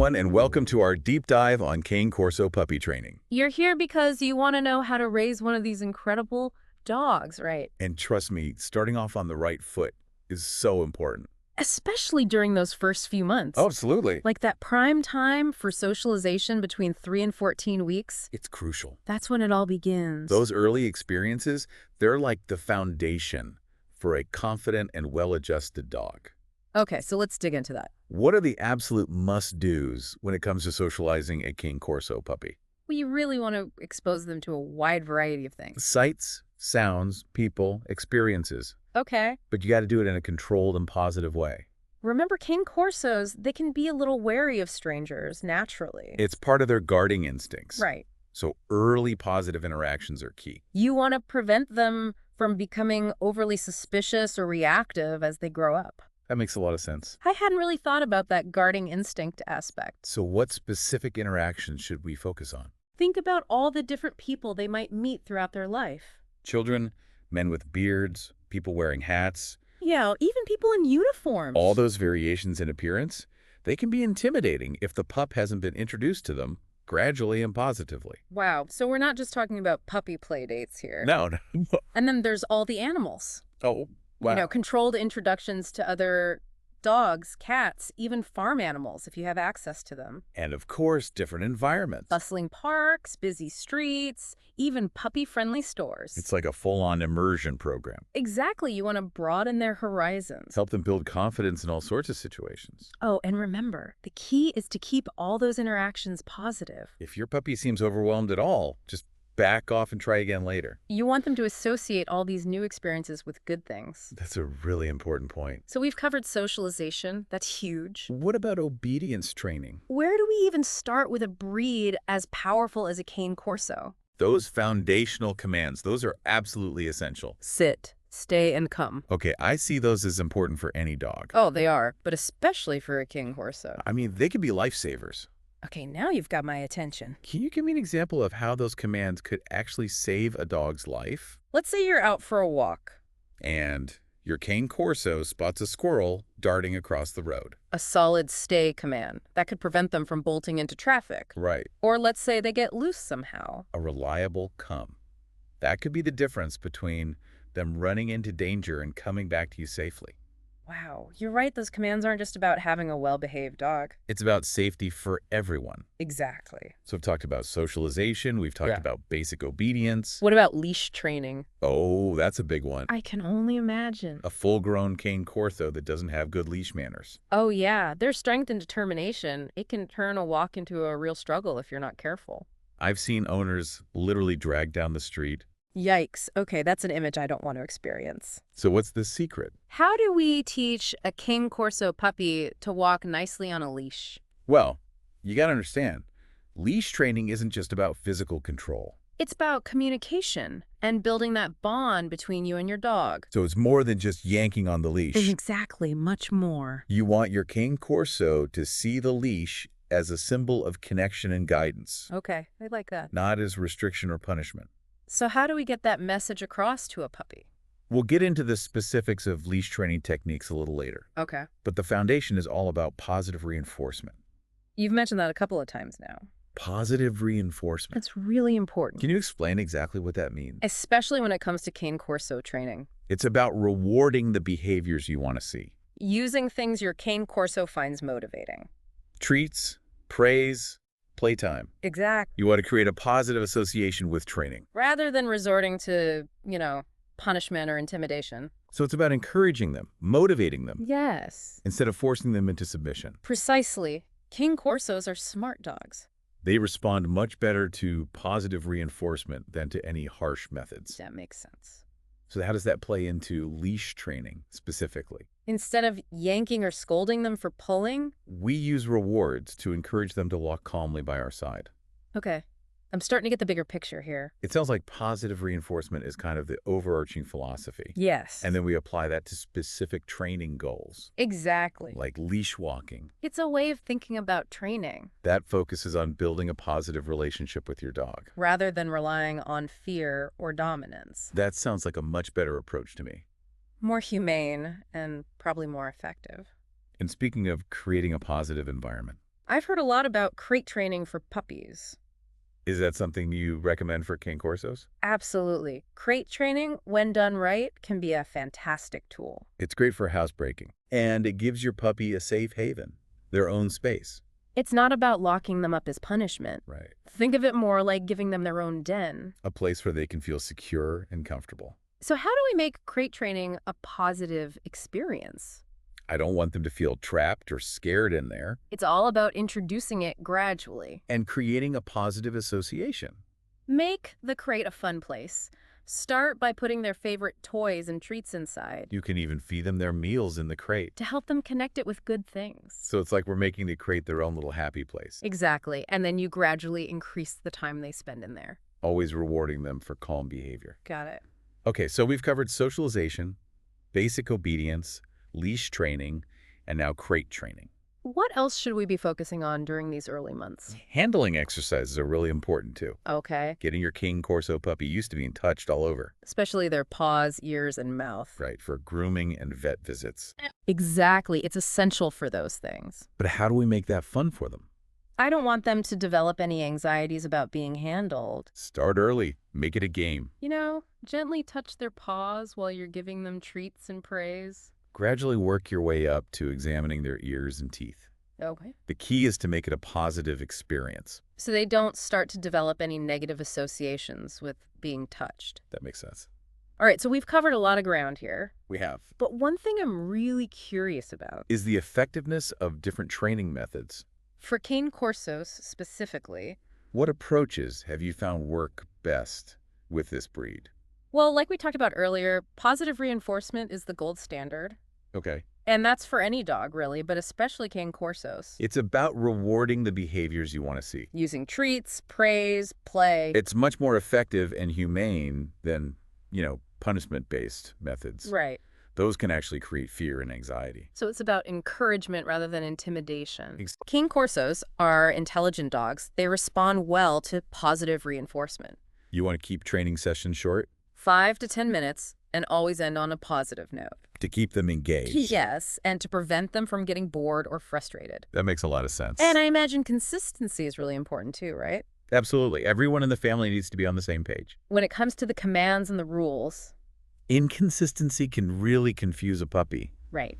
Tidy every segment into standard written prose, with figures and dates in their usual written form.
everyone, and welcome to our deep dive on Cane Corso puppy training. You're here because you want to know how to raise one of these incredible dogs, right? And trust me, starting off on the right foot is so important. Especially during those first few months. Oh, absolutely. Like that prime time for socialization between 3 and 14 weeks. It's crucial. That's when it all begins. Those early experiences, they're like the foundation for a confident and well-adjusted dog. Okay, so let's dig into that. What are the absolute must-dos when it comes to socializing a Cane Corso puppy? Well, you really want to expose them to a wide variety of things. Sights, sounds, people, experiences. Okay. But you got to do it in a controlled and positive way. Remember, Cane Corsos, they can be a little wary of strangers, naturally. It's part of their guarding instincts. Right. So early positive interactions are key. You want to prevent them from becoming overly suspicious or reactive as they grow up. That makes a lot of sense. I hadn't really thought about that guarding instinct aspect. So what specific interactions should we focus on? Think about all the different people they might meet throughout their life. Children, men with beards, people wearing hats. Yeah, even people in uniforms. All those variations in appearance, they can be intimidating if the pup hasn't been introduced to them gradually and positively. Wow, so we're not just talking about puppy play dates here. No. And then there's all the animals. Oh, wow. You know, controlled introductions to other dogs, cats, even farm animals if you have access to them. And of course, different environments. Bustling parks, busy streets, even puppy-friendly stores. It's like a full-on immersion program. Exactly. You want to broaden their horizons. Help them build confidence in all sorts of situations. Oh, and remember, the key is to keep all those interactions positive. If your puppy seems overwhelmed at all, just back off and try again later. You want them to associate all these new experiences with good things. That's a really important point. So we've covered socialization. That's huge. What about obedience training? Where do we even start with a breed as powerful as a Cane Corso? Those foundational commands, those are absolutely essential. Sit, stay, and come. Okay, I see those as important for any dog. Oh, they are, but especially for a Cane Corso. I mean, they can be lifesavers. Okay, now you've got my attention. Can you give me an example of how those commands could actually save a dog's life? Let's say you're out for a walk. And your Cane Corso spots a squirrel darting across the road. A solid stay command. That could prevent them from bolting into traffic. Right. Or let's say they get loose somehow. A reliable come. That could be the difference between them running into danger and coming back to you safely. Wow, you're right. Those commands aren't just about having a well-behaved dog. It's about safety for everyone. Exactly. So we've talked about socialization. We've talked about basic obedience. What about leash training? Oh, that's a big one. I can only imagine. A full-grown Cane Corso that doesn't have good leash manners. Oh, yeah. Their strength and determination, it can turn a walk into a real struggle if you're not careful. I've seen owners literally drag down the street. Yikes. Okay, that's an image I don't want to experience. So what's the secret? How do we teach a Cane Corso puppy to walk nicely on a leash? Well, you got to understand, leash training isn't just about physical control. It's about communication and building that bond between you and your dog. So it's more than just yanking on the leash. Exactly, much more. You want your Cane Corso to see the leash as a symbol of connection and guidance, Okay, I like that. not as restriction or punishment. So how do we get that message across to a puppy? We'll get into the specifics of leash training techniques a little later, Okay. but the foundation is all about positive reinforcement. You've mentioned that a couple of times now. Positive reinforcement. That's really important. Can you explain exactly what that means? Especially when it comes to Cane Corso training. It's about rewarding the behaviors you want to see. Using things your Cane Corso finds motivating. Treats, praise, playtime. Exactly. You want to create a positive association with training. Rather than resorting to, punishment or intimidation. So it's about encouraging them, motivating them, Yes. instead of forcing them into submission. Precisely. Cane Corsos are smart dogs. They respond much better to positive reinforcement than to any harsh methods. That makes sense. So how does that play into leash training specifically? Instead of yanking or scolding them for pulling? We use rewards to encourage them to walk calmly by our side. Okay. I'm starting to get the bigger picture here. It sounds like positive reinforcement is kind of the overarching philosophy. Yes. And then we apply that to specific training goals, Exactly. like leash walking. It's a way of thinking about training That focuses on building a positive relationship with your dog. rather than relying on fear or dominance. That sounds like a much better approach to me. More humane and probably more effective. And speaking of creating a positive environment, I've heard a lot about crate training for puppies. Is that something you recommend for Cane Corsos? Absolutely. Crate training, when done right, can be a fantastic tool. It's great for housebreaking, and it gives your puppy a safe haven, their own space. It's not about locking them up as punishment. Right. Think of it more like giving them their own den. A place where they can feel secure and comfortable. So how do we make crate training a positive experience? I don't want them to feel trapped or scared in there, It's all about introducing it gradually. and creating a positive association. Make the crate a fun place. Start by putting their favorite toys and treats inside You can even feed them their meals in the crate. to help them connect it with good things. So it's like we're making the crate their own little happy place, Exactly. And then you gradually increase the time they spend in there. always rewarding them for calm behavior. Got it. Okay, so we've covered socialization, basic obedience, leash training, and now crate training. What else should we be focusing on during these early months? Handling exercises are really important too. Okay. Getting your Cane Corso puppy used to being touched all over, Especially their paws, ears, and mouth. right, for grooming and vet visits. Exactly. It's essential for those things. But how do we make that fun for them? I don't want them to develop any anxieties about being handled. Start early, make it a game. Gently touch their paws while you're giving them treats and praise. Gradually work your way up to examining their ears and teeth. Okay. The key is to make it a positive experience. So they don't start to develop any negative associations with being touched. That makes sense. All right, so we've covered a lot of ground here. We have. But one thing I'm really curious about, Is the effectiveness of different training methods. for Cane Corsos specifically, What approaches have you found work best with this breed? well, like we talked about earlier, positive reinforcement is the gold standard. Okay. And that's for any dog, really, but especially Cane Corsos. It's about rewarding the behaviors you want to see. Using treats, praise, play. It's much more effective and humane than, punishment-based methods. Right. Those can actually create fear and anxiety. So it's about encouragement rather than intimidation. Ex- Cane Corsos are intelligent dogs. They respond well to positive reinforcement. You want to keep training sessions short 5 to 10 minutes and always end on a positive note. to keep them engaged. Yes, and to prevent them from getting bored or frustrated. That makes a lot of sense. And I imagine consistency is really important too, right? Absolutely. Everyone in the family needs to be on the same page. When it comes to the commands and the rules. Inconsistency can really confuse a puppy Right.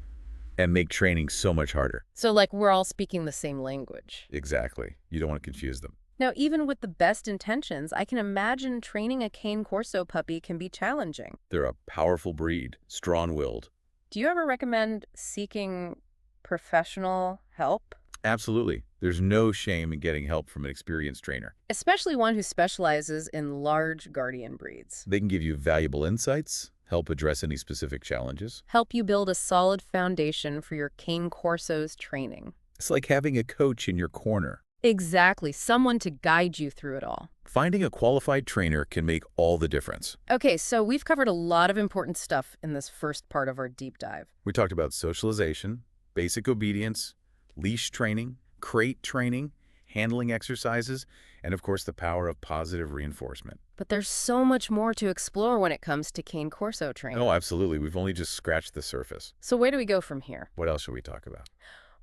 and make training so much harder. So like we're all speaking the same language. Exactly. You don't want to confuse them. Now, even with the best intentions, I can imagine training a Cane Corso puppy can be challenging. They're a powerful breed, strong-willed. Do you ever recommend seeking professional help? Absolutely. There's no shame in getting help from an experienced trainer. Especially one who specializes in large guardian breeds. They can give you valuable insights, help address any specific challenges. Help you build a solid foundation for your Cane Corso's training. It's like having a coach in your corner. Exactly, someone to guide you through it all. Finding a qualified trainer can make all the difference. Okay, so we've covered a lot of important stuff in this first part of our deep dive. We talked about socialization, basic obedience, leash training, crate training, handling exercises, and of course the power of positive reinforcement. But there's so much more to explore when it comes to Cane Corso training. Oh, absolutely. We've only just scratched the surface. So where do we go from here? What else should we talk about?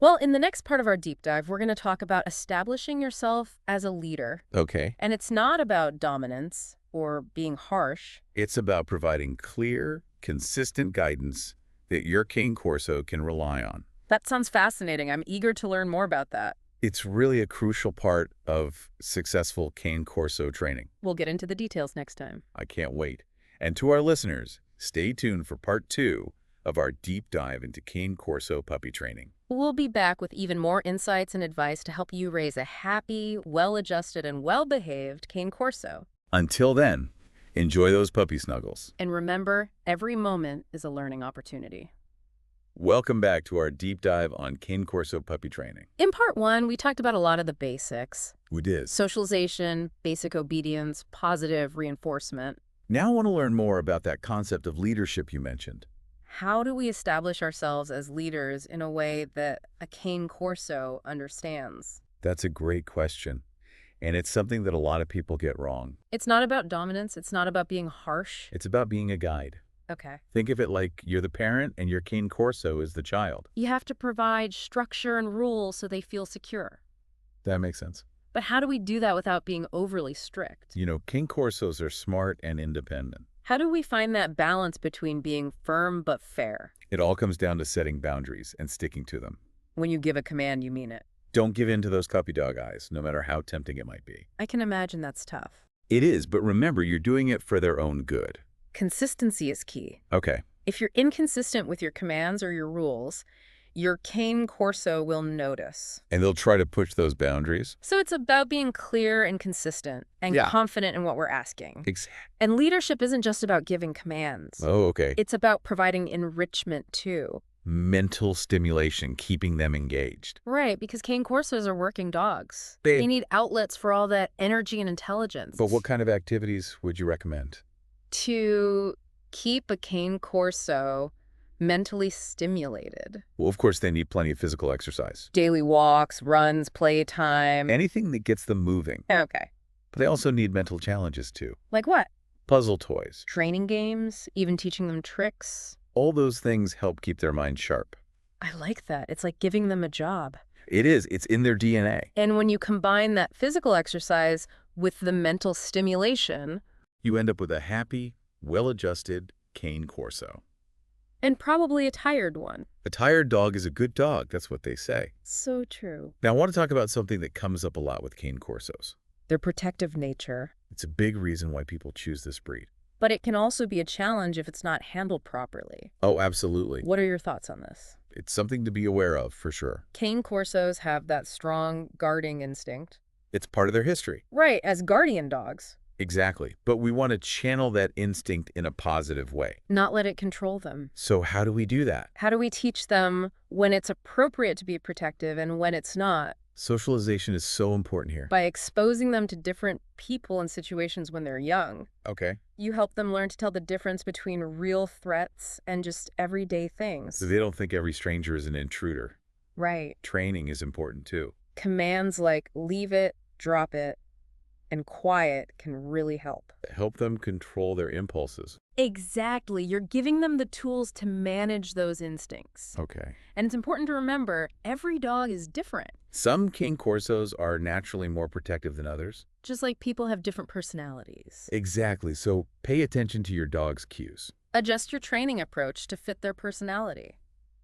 Well, in the next part of our deep dive, we're going to talk about establishing yourself as a leader. Okay. And it's not about dominance or being harsh. It's about providing clear, consistent guidance that your Cane Corso can rely on. That sounds fascinating. I'm eager to learn more about that. It's really a crucial part of successful Cane Corso training. We'll get into the details next time. I can't wait. And to our listeners, stay tuned for part 2 of our deep dive into Cane Corso puppy training. We'll be back with even more insights and advice to help you raise a happy, well-adjusted, and well-behaved Cane Corso. Until then, enjoy those puppy snuggles. And remember, every moment is a learning opportunity. Welcome back to our deep dive on Cane Corso puppy training. In part 1, we talked about a lot of the basics. We did. Socialization, basic obedience, positive reinforcement. Now I want to learn more about that concept of leadership you mentioned. How do we establish ourselves as leaders in a way that a Cane Corso understands? That's a great question. And it's something that a lot of people get wrong. It's not about dominance. It's not about being harsh. It's about being a guide. Okay. Think of it like you're the parent and your Cane Corso is the child. You have to provide structure and rules so they feel secure. That makes sense. But how do we do that without being overly strict? You know, Cane Corsos are smart and independent. How do we find that balance between being firm but fair? It all comes down to setting boundaries and sticking to them. When you give a command, you mean it. Don't give in to those puppy dog eyes, no matter how tempting it might be. I can imagine that's tough. It is, but remember, you're doing it for their own good. Consistency is key. Okay. If you're inconsistent with your commands or your rules, your Cane Corso will notice. And they'll try to push those boundaries? So it's about being clear and consistent and confident in what we're asking. And leadership isn't just about giving commands. Oh, okay. It's about providing enrichment too. Mental stimulation, keeping them engaged. Right, because Cane Corsos are working dogs. They need outlets for all that energy and intelligence. But what kind of activities would you recommend? To keep a Cane Corso mentally stimulated. Well, of course, they need plenty of physical exercise. Daily walks, runs, playtime. Anything that gets them moving. Okay. But they also need mental challenges, too. Like what? Puzzle toys. Training games, even teaching them tricks. All those things help keep their mind sharp. I like that. It's like giving them a job. It is. It's in their DNA. And when you combine that physical exercise with the mental stimulation, You end up with a happy, well-adjusted Cane Corso. and probably a tired one. A tired dog is a good dog. That's what they say. So true. Now, I want to talk about something that comes up a lot with Cane Corsos. Their protective nature. It's a big reason why people choose this breed. But it can also be a challenge if it's not handled properly. Oh, absolutely. What are your thoughts on this? It's something to be aware of, for sure. Cane Corsos have that strong guarding instinct. It's part of their history. Right, as guardian dogs. Exactly. But we want to channel that instinct in a positive way. Not let it control them. So how do we do that? How do we teach them when it's appropriate to be protective and when it's not? Socialization is so important here. By exposing them to different people and situations when they're young. Okay. You help them learn to tell the difference between real threats and just everyday things. So they don't think every stranger is an intruder. Right. Training is important too. Commands like leave it, drop it, and quiet can really help. Help them control their impulses. Exactly. You're giving them the tools to manage those instincts. Okay. And it's important to remember, every dog is different. Some Cane Corsos are naturally more protective than others. Just like people have different personalities. Exactly. So pay attention to your dog's cues. Adjust your training approach to fit their personality.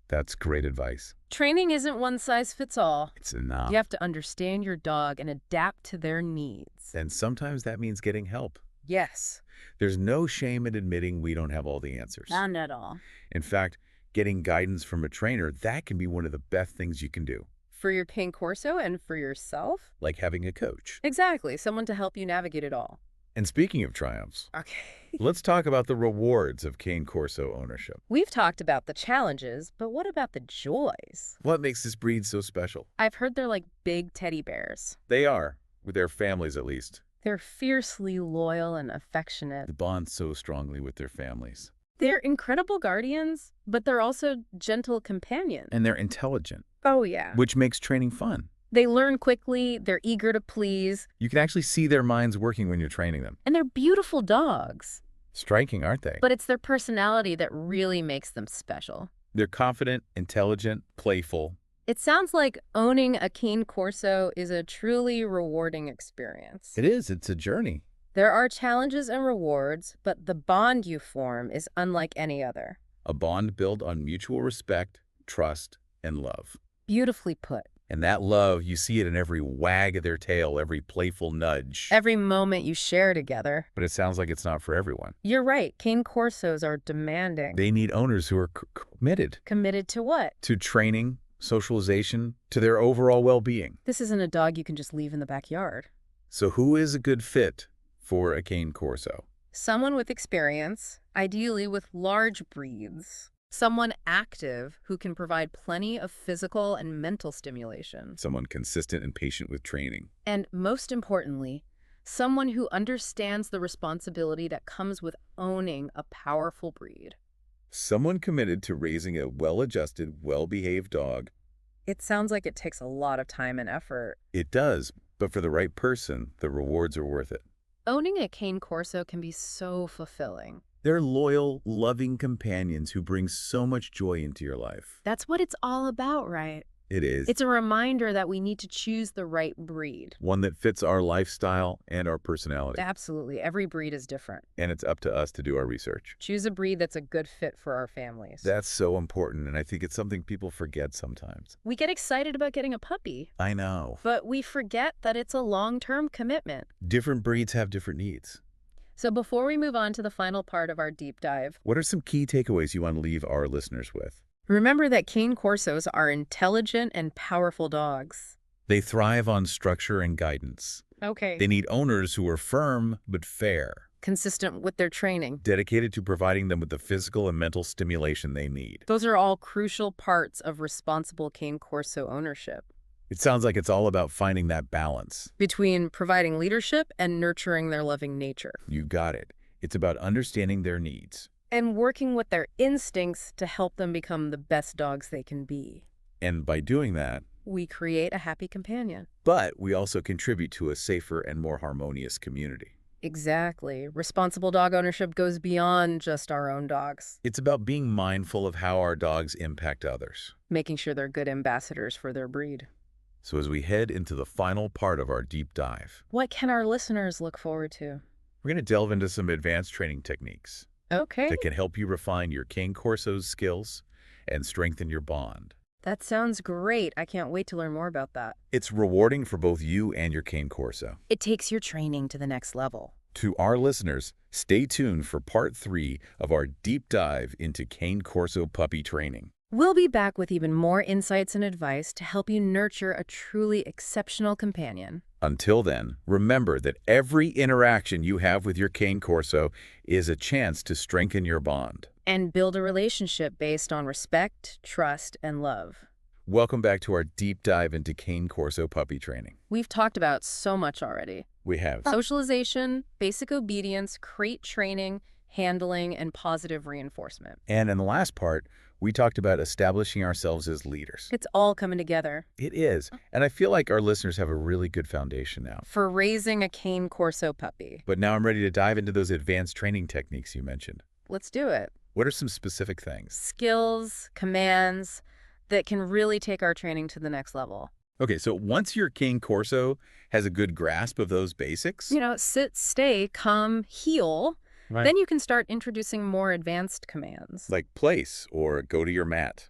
That's great advice. Training isn't one size fits all. It's enough. You have to understand your dog and adapt to their needs. And sometimes that means getting help. Yes. There's no shame in admitting we don't have all the answers. Not at all. In fact, getting guidance from a trainer, that can be one of the best things you can do. For your Cane Corso and for yourself? Like having a coach. Exactly. Someone to help you navigate it all. And speaking of triumphs, Okay. let's talk about the rewards of Cane Corso ownership. We've talked about the challenges, but what about the joys? What makes this breed so special? I've heard they're like big teddy bears. They are, with their families at least. They're fiercely loyal and affectionate. They bond so strongly with their families. They're incredible guardians, but they're also gentle companions. And they're intelligent, Oh, yeah. which makes training fun. They learn quickly, they're eager to please, You can actually see their minds working when you're training them. and they're beautiful dogs. Striking, aren't they? But it's their personality that really makes them special. They're confident, intelligent, playful. It sounds like owning a Cane Corso is a truly rewarding experience. It is. It's a journey. There are challenges and rewards, but the bond you form is unlike any other. A bond built on mutual respect, trust, and love. Beautifully put. And that love, you see it in every wag of their tail, every playful nudge. Every moment you share together. But it sounds like it's not for everyone. You're right. Cane Corsos are demanding. They need owners who are committed Committed to what? to training, socialization, to their overall well-being. This isn't a dog you can just leave in the backyard. So who is a good fit for a Cane Corso? Someone with experience, ideally with large breeds. Someone active who can provide plenty of physical and mental stimulation. Someone consistent and patient with training. And most importantly, someone who understands the responsibility that comes with owning a powerful breed. Someone committed to raising a well-adjusted, well-behaved dog. It sounds like it takes a lot of time and effort. It does, but for the right person, the rewards are worth it. Owning a Cane Corso can be so fulfilling. They're loyal, loving companions who bring so much joy into your life. That's what it's all about, right? It is. It's a reminder that we need to choose the right breed. One that fits our lifestyle and our personality. Absolutely. Every breed is different. And it's up to us to do our research. Choose a breed that's a good fit for our families. That's so important, and I think it's something people forget sometimes. We get excited about getting a puppy, I know. but we forget that it's a long-term commitment. Different breeds have different needs. So before we move on to the final part of our deep dive, What are some key takeaways you want to leave our listeners with? remember that Cane Corsos are intelligent and powerful dogs. They thrive on structure and guidance. Okay. They need owners who are firm but fair, Consistent with their training. dedicated to providing them with the physical and mental stimulation they need. Those are all crucial parts of responsible Cane Corso ownership. It sounds like it's all about finding that balance. Between providing leadership and nurturing their loving nature. You got it. It's about understanding their needs. And working with their instincts to help them become the best dogs they can be. And by doing that, We create a happy companion. but we also contribute to a safer and more harmonious community. Exactly. Responsible dog ownership goes beyond just our own dogs. It's about being mindful of how our dogs impact others. Making sure they're good ambassadors for their breed. So as we head into the final part of our deep dive, What can our listeners look forward to? we're going to delve into some advanced training techniques Okay. that can help you refine your Cane Corso's skills and strengthen your bond. That sounds great. I can't wait to learn more about that. It's rewarding for both you and your Cane Corso. It takes your training to the next level. To our listeners, stay tuned for part 3 of our deep dive into Cane Corso puppy training. We'll be back with even more insights and advice to help you nurture a truly exceptional companion. Until then, remember that every interaction you have with your Cane Corso is a chance to strengthen your bond. And build a relationship based on respect, trust, and love. Welcome back to our deep dive into Cane Corso puppy training. We've talked about so much already. We have Socialization, basic obedience, crate training, handling, and positive reinforcement. And in the last part, we talked about establishing ourselves as leaders. It's all coming together. It is. And I feel like our listeners have a really good foundation now. For raising a Cane Corso puppy. But now I'm ready to dive into those advanced training techniques you mentioned. Let's do it. What are some specific things? Skills, commands that can really take our training to the next level. Okay, so once your Cane Corso has a good grasp of those basics, Sit, stay, come, heel, right, then you can start introducing more advanced commands. like place or go to your mat.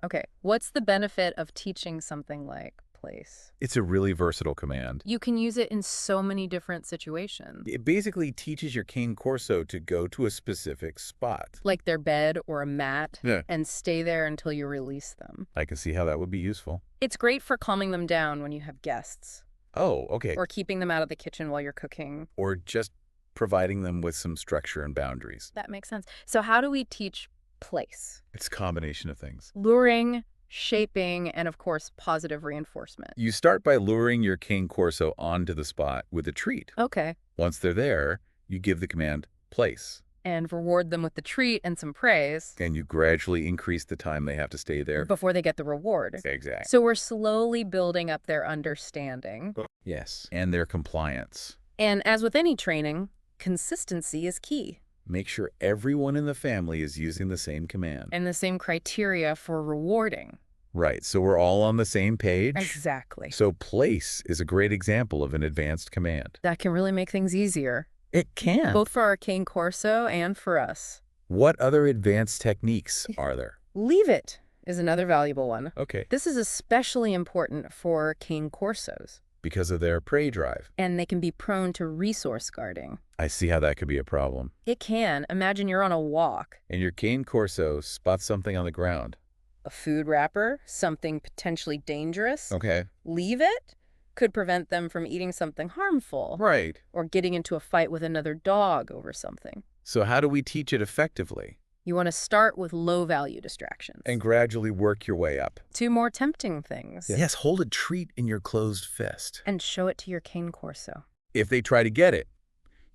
Okay, what's the benefit of teaching something like place? It's a really versatile command. You can use it in so many different situations, It basically teaches your Cane Corso to go to a specific spot. like their bed or a mat, Yeah. and stay there until you release them. I can see how that would be useful. It's great for calming them down when you have guests, Oh, okay. or keeping them out of the kitchen while you're cooking. Or just providing them with some structure and boundaries. That makes sense. So how do we teach place? It's a combination of things. Luring, shaping, and of course, positive reinforcement. You start by luring your Cane Corso onto the spot with a treat. Okay. Once they're there, you give the command place, And reward them with the treat and some praise and you gradually increase the time they have to stay there. before they get the reward. Exactly. So we're slowly building up their understanding. Yes, and their compliance. And as with any training, consistency is key. Make sure everyone in the family is using the same command. And the same criteria for rewarding. Right, so we're all on the same page. Exactly. So place is a great example of an advanced command. That can really make things easier, It can. both for our Cane Corso and for us. What other advanced techniques are there? Leave it is another valuable one. Okay, This is especially important for Cane Corsos, because of their prey drive. and they can be prone to resource guarding. I see how that could be a problem. It can. Imagine you're on a walk. And your Cane Corso spots something on the ground. A food wrapper, something potentially dangerous. Okay. Leave it could prevent them from eating something harmful Right. or getting into a fight with another dog over something. So how do we teach it effectively? You want to start with low-value distractions. And gradually work your way up. to more tempting things. Yes, hold a treat in your closed fist. And show it to your Cane Corso. If they try to get it,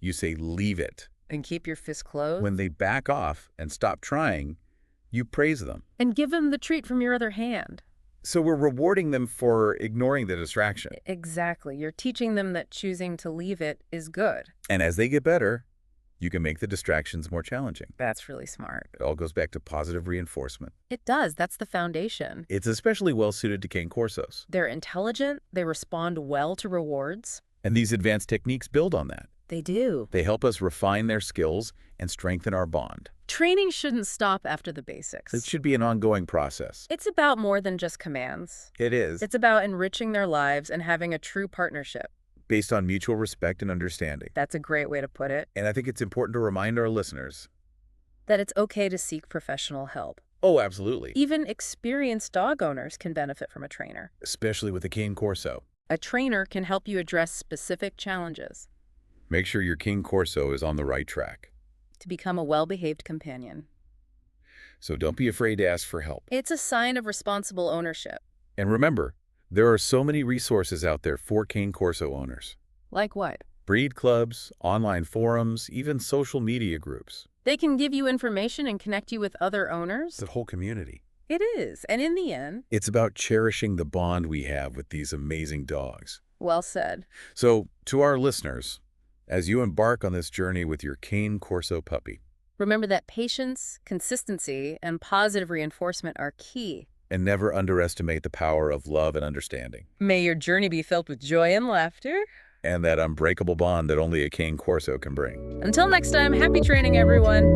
you say leave it. And keep your fist closed. When they back off and stop trying, you praise them. And give them the treat from your other hand. So we're rewarding them for ignoring the distraction. Exactly. You're teaching them that choosing to leave it is good. And as they get better, You can make the distractions more challenging. That's really smart. It all goes back to positive reinforcement. It does. That's the foundation. It's especially well-suited to cane corsos. They're intelligent. They respond well to rewards. And these advanced techniques build on that. They do. They help us refine their skills and strengthen our bond. Training shouldn't stop after the basics. It should be an ongoing process. It's about more than just commands. It is. It's about enriching their lives and having a true partnership. Based on mutual respect and understanding. That's a great way to put it. And I think it's important to remind our listeners That it's okay to seek professional help. Oh, absolutely. Even experienced dog owners can benefit from a trainer. Especially with the Cane Corso. A trainer can help you address specific challenges Make sure your Cane Corso is on the right track. to become a well-behaved companion. So don't be afraid to ask for help. It's a sign of responsible ownership. And remember, there are so many resources out there for Cane Corso owners. Like what? Breed clubs, online forums, even social media groups. They can give you information and connect you with other owners. It's a whole community. It is. And in the end, It's about cherishing the bond we have with these amazing dogs. well said. So, to our listeners, as you embark on this journey with your Cane Corso puppy, Remember that patience, consistency, and positive reinforcement are key. and never underestimate the power of love and understanding, May your journey be filled with joy and laughter. and that unbreakable bond that only a Cane Corso can bring. Until next time, happy training, everyone.